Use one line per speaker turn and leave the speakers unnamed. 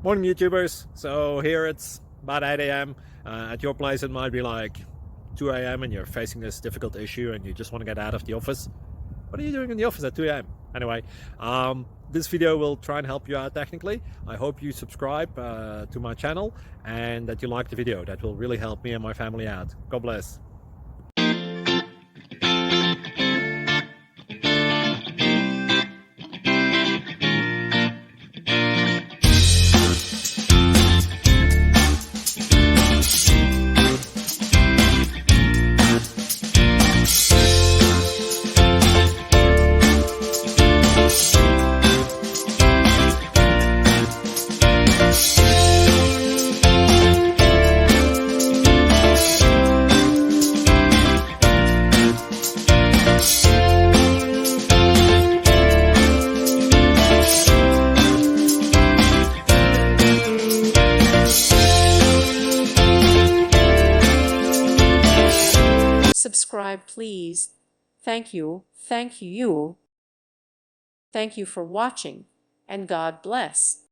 Morning YouTubers. So here it's about 8 a.m. At your place it might be like 2 a.m. and you're facing this difficult issue and you just want to get out of the office. What are you doing in the office at 2 a.m.? Anyway, this video will try and help you out technically. I hope you subscribe to my channel and that you like the video. That will really help me and my family out. God bless.
Subscribe, please. Thank you. Thank you. Thank you for watching, and God bless.